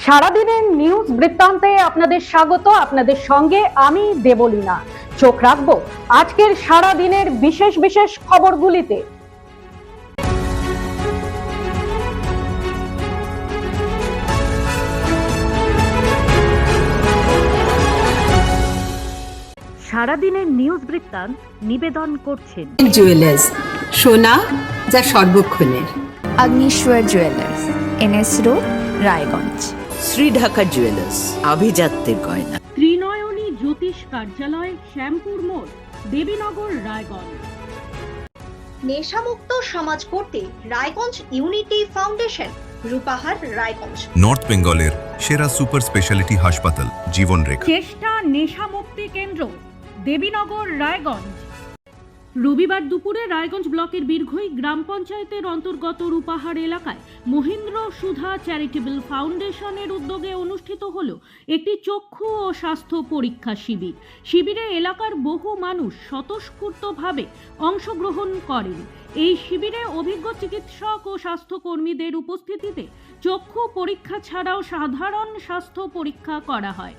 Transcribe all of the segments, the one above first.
সারাদিনের নিউজ বৃত্তান্তে আপনাদের স্বাগত। আপনাদের সঙ্গে আমি দেবলীনা। চোখ রাখবো আজকের সারাদিনের বিশেষ বিশেষ খবরগুলিতে। সারাদিনের নিউজ বৃত্তান্ত নিবেদন করছেন জুয়েলার্স, সোনা যা সর্বক্ষণের। Agnishwar jewellers, NS road, Raiganj. Shri Dhaka jewellers, আভিজাত্যের গয়না। ত্রিনয়নী জ্যোতিষ কার্যালয়, শ্যামপুর মোড়, দেবীনগর, রায়গঞ্জ। নেশামুক্ত সমাজ করতে Raiganj unity foundation, Rupahar, Raiganj. North বেঙ্গলের সেরা সুপার স্পেশালিটি হাসপাতাল জীবনরেখা। চেষ্টা নেশা মুক্তি কেন্দ্র, দেবীনগর, রায়গঞ্জ। রবিবার দুপুরে রায়গঞ্জ ব্লকের বীরঘই গ্রাম পঞ্চায়েতের অন্তর্গত রূপাহার এলাকায় মহেন্দ্র সুধা চ্যারিটেবল ফাউন্ডেশনের উদ্যোগে অনুষ্ঠিত হল একটি চক্ষু ও স্বাস্থ্য পরীক্ষা শিবির। শিবিরে এলাকার বহু মানুষ স্বতঃস্ফূর্তভাবে অংশগ্রহণ করেন। এই শিবিরে অভিজ্ঞ চিকিৎসক ও স্বাস্থ্যকর্মীদের উপস্থিতিতে চক্ষু পরীক্ষা ছাড়াও সাধারণ স্বাস্থ্য পরীক্ষা করা হয়।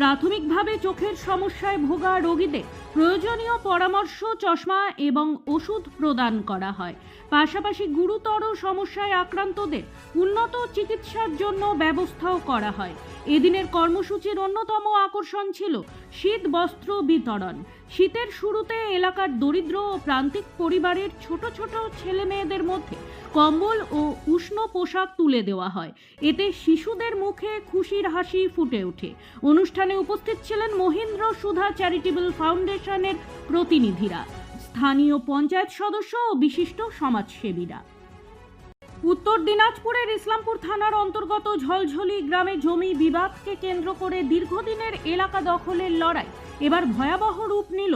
প্রাথমিকভাবে চোখের সমস্যায় ভোগা রোগীদের প্রয়োজনীয় পরামর্শ, চশমা এবং ওষুধ প্রদান করা হয়। পাশাপাশি গুরুতর সমস্যায় আক্রান্তদের উন্নত চিকিৎসার জন্য ব্যবস্থাও করা হয়। এদিনের কর্মসূচির অন্যতম আকর্ষণ ছিল শীত বস্ত্র বিতরণ। শীতের শুরুতে এলাকার দরিদ্র ও প্রান্তিক পরিবারের ছোট ছোট ছেলে মেয়েদের মধ্যে কম্বল ও উষ্ণ পোশাক তুলে দেওয়া হয়। এতে শিশুদের মুখে খুশির হাসি ফুটে ওঠে। অনুষ্ঠানে উপস্থিত ছিলেন মহেন্দ্র সুধা চ্যারিটেবল ফাউন্ডেশনের প্রতিনিধিরা, স্থানীয় পঞ্চায়েত সদস্য ও বিশিষ্ট সমাজসেবীরা। উত্তর দিনাজপুরের ইসলামপুর থানার অন্তর্গত ঝলঝলি গ্রামে জমি বিবাদকে কেন্দ্র করে দীর্ঘদিনের এলাকা দখলের লড়াই এবার ভয়াবহ রূপ নিল।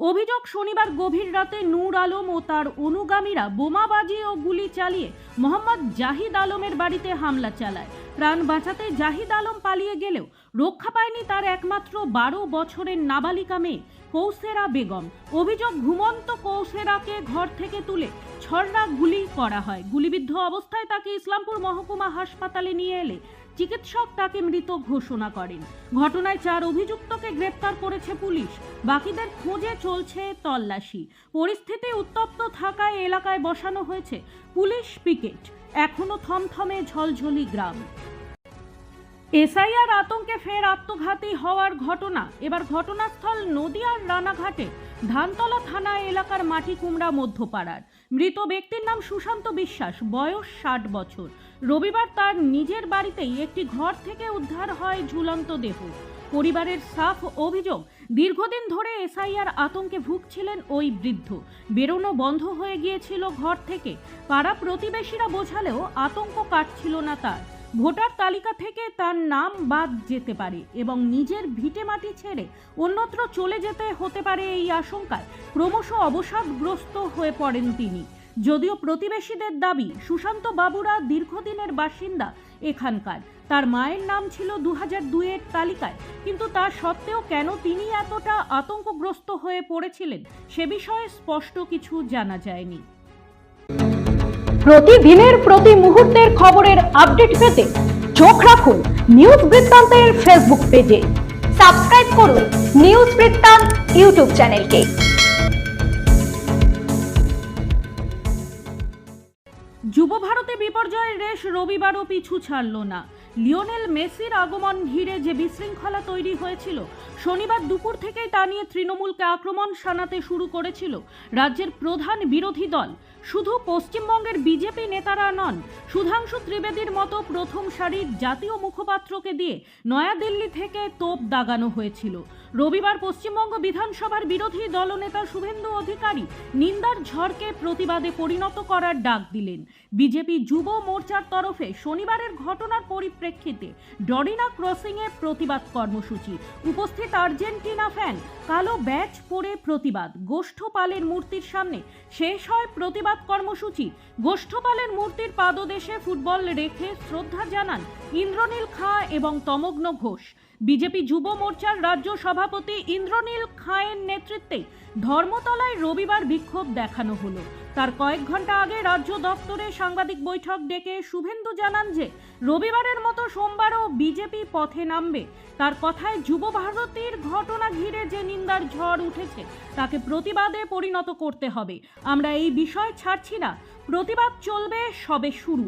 অভিযোগ, শনিবার গভীর রাতে নূর আলম ও তার অনুগামীরা বোমাবাজি ও গুলি চালিয়ে মোহাম্মদ জাহিদ আলমের বাড়িতে হামলা চালায়। প্রাণ বাঁচাতে জাহিদ আলম পালিয়ে গেলেও রক্ষা পায়নি তার একমাত্র 12 বছরের নাবালিকা মেয়ে কৌসেরা বেগম। অভিযোগ, ঘুমন্ত কৌসেরাকে ঘর থেকে তুলে ছররা গুলি করা হয়। গুলিবিদ্ধ অবস্থায় তাকে ইসলামপুর মহকুমা হাসপাতালে নিয়ে এলে চিকিৎসক তাকে মৃত ঘোষণা করেন। ঘটনায় 4 অভিযুক্তকে গ্রেপ্তার করেছে পুলিশ। বাকিদের খোঁজে চলছে তল্লাশি। পরিস্থিতি উত্তপ্ত থাকায় এলাকায় বসানো হয়েছে পুলিশ পিকেট। এখনো থমথমে ঝলঝলি গ্রাম। এসআইআর আতঙ্কে ফের আত্মঘাতী হওয়ার ঘটনা। এবার ঘটনাস্থল নদিয়ার রানাঘাটে ধানতলা থানা এলাকার মাটিকুমড়া মধ্যপাড়ার। মৃত ব্যক্তির নাম সুশান্ত বিশ্বাস, বয়স 60 বছর। রবিবার তার নিজের বাড়িতেই একটি ঘর থেকে উদ্ধার হয় ঝুলন্ত দেহ। পরিবারের সাফ অভিযোগ, দীর্ঘদিন ধরে এসআইআর আতঙ্কে ভুগছিলেন ওই বৃদ্ধ। বেরোনো বন্ধ হয়ে গিয়েছিল ঘর থেকে। পাড়া প্রতিবেশীরা বোঝালেও আতঙ্ক কাটছিল না তার। ভোটার তালিকা থেকে তার নাম বাদ যেতে পারে এবং নিজের ভিটেমাটি ছেড়ে অন্যত্র চলে যেতে হতে পারে, এই আশঙ্কায় ক্রমশ অবসাদগ্রস্ত হয়ে পড়েন তিনি। যদিও প্রতিবেশীদের দাবি, সুশান্ত বাবুরা দীর্ঘদিনের বাসিন্দা এখানকার। তার মায়ের নাম ছিল 2002-এর তালিকায়, কিন্তু তা সত্ত্বেও কেন তিনি এতটা আতঙ্কগ্রস্ত হয়ে পড়েছিলেন সে বিষয়ে স্পষ্ট কিছু জানা যায়নি। প্রতিদিনের প্রতি মুহূর্তের খবরের আপডেট পেতে চোখ রাখুন নিউজ বৃত্তান্তের ফেসবুক পেজে। সাবস্ক্রাইব করুন নিউজ বৃত্তান্ত ইউটিউব চ্যানেলকে। যুব ভারতে বিপর্যয়ের রেশ রবিবারও পিছু ছাড়ল না। লিওনেল মেসির আগমন ঘিরে যে বিশৃঙ্খলা তৈরি হয়েছিল, শনিবার দুপুর থেকেই তা নিয়ে তৃণমূলকে আক্রমণ শানাতে শুরু করেছিল রাজ্যের প্রধান বিরোধী দল। শুধু পশ্চিমবঙ্গের বিজেপি নেতারা নন, সুধাংশু ত্রিবেদীর মতো প্রথম সারির জাতীয় মুখপাত্রকে দিয়ে নয়াদিল্লি থেকে তোপ দাগানো হয়েছিল। রবিবার পশ্চিমবঙ্গ বিধানসভার বিরোধী দলনেতা শুভেন্দু অধিকারী নিন্দার ঝড়কে প্রতিবাদে পরিণত করার ডাক দিলেন। বিজেপি যুব মোর্চার তরফে শনিবারের ঘটনার পরিপ্রেক্ষিতে ডরিনা ক্রসিংয়ে প্রতিবাদ কর্মসূচি। উপস্থিত আর্জেন্টিনা ফ্যান কালো ব্যাচ পরে প্রতিবাদ। গোষ্ঠপালের মূর্তির সামনে শেষ হয় প্রতিবাদ কর্মসূচি। গোষ্ঠপালের মূর্তির পাদদেশে ফুটবল রেখে শ্রদ্ধা জানান ইন্দ্রনীল খাঁ এবং তমগ্ন ঘোষ। বিজেপি যুব মোর্চার রাজ্য সভাপতি ইন্দ্রনীল খাঁয়ের নেতৃত্বে ধর্মতলায় রবিবার বিক্ষোভ দেখানো হলো। তার কয়েক ঘন্টা আগে রাজ্য দপ্তরে সাংবাদিক বৈঠক ডেকে শুভেন্দু জানান যে রবিবারের মতো সোমবারও বিজেপি পথে নামবে। তার কথায় যুব ভারতীর ঘটনা ঘিরে যে নিন্দার ঝড় উঠেছে তাকে প্রতিবাদে পরিণত করতে হবে। আমরা এই বিষয় ছাড়ছি না, প্রতিবাদ চলবে, সবে শুরু।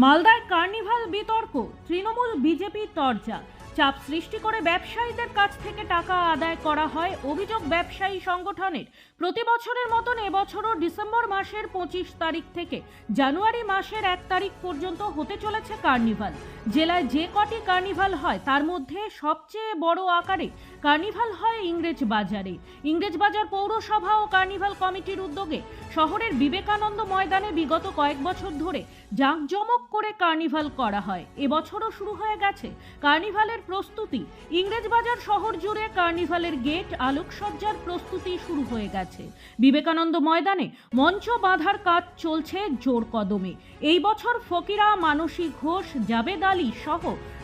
মালদায় কার্নিভাল বিতর্ক, তৃণমূল বিজেপি তরজা। চাপ সৃষ্টি করে ব্যবসায়ীদের কাছ থেকে টাকা আদায় করা হয় অভিযোগ ব্যবসায়ী সংগঠনের। প্রতি বছরের মতন এবছরও ডিসেম্বর মাসের 25 তারিখ থেকে জানুয়ারি মাসের 1 তারিখ পর্যন্ত হতে চলেছে কার্নিভাল। জেলায় যে কটি কার্নিভাল হয় তার মধ্যে সবচেয়ে বড় আকারে কার্নিভাল হয় ইংরেজ বাজারে। ইংরেজ বাজার পৌরসভা ও কার্নিভাল কমিটির উদ্যোগে শহরের বিবেকানন্দ ময়দানে বিগত কয়েক বছর ধরে জাঁকজমক করে কার্নিভাল করা হয়। এবছরও শুরু হয়ে গেছে কার্নিভালের প্রস্তুতি। ইংরেজ বাজার শহর জুড়ে কার্নিভালের গেট, আলোকসজ্জার প্রস্তুতি শুরু হয়ে গেছে। বিবেকানন্দ ময়দানে মঞ্চ বাঁধার কাজ চলছে জোর কদমে। এই বছর ফকিরা, মানসী ঘোষ, জাবেদ আলী সহ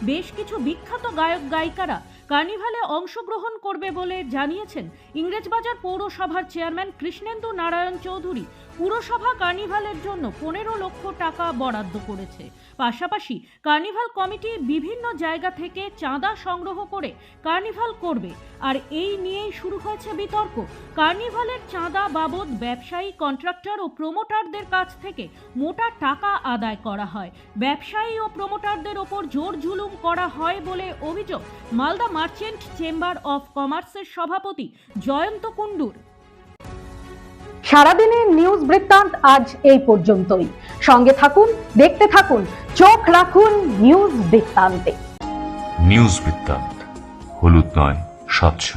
বেশ কিছু বিখ্যাত গায়ক গায়িকারা কার্নিভালে অংশগ্রহণ করবে বলে জানিয়েছেন ইংরেজবাজার পৌরসভার চেয়ারম্যান কৃষ্ণেন্দু নারায়ণ চৌধুরী। পুরসভা কার্নিভালের জন্য 15 লক্ষ টাকা বরাদ্দ করেছে। পাশাপাশি কার্নিভাল কমিটি বিভিন্ন জায়গা থেকে চাঁদা সংগ্রহ করে কার্নিভাল করবে। আর এই নিয়েই শুরু হয়েছে বিতর্ক। কার্নিভালের চাঁদা বাবদ ব্যবসায়ী, কন্ট্রাক্টর ও প্রমোটারদের কাছ থেকে মোটা টাকা আদায় করা হয়। ব্যবসায়ী ও প্রমোটারদের ওপর জোর জুলুম করা হয় বলে অভিযোগ মালদা মার্চেন্ট চেম্বার অফ কমার্সের সভাপতি জয়ন্ত কুণ্ডুর। সারাদিনের নিউজ বৃত্তান্ত আজ এই পর্যন্তই। সঙ্গে থাকুন, দেখতে থাকুন, চোখ রাখুন নিউজ বৃত্তান্তে। নিউজ বৃত্তান্ত, হলুদ নয়, স্বচ্ছ।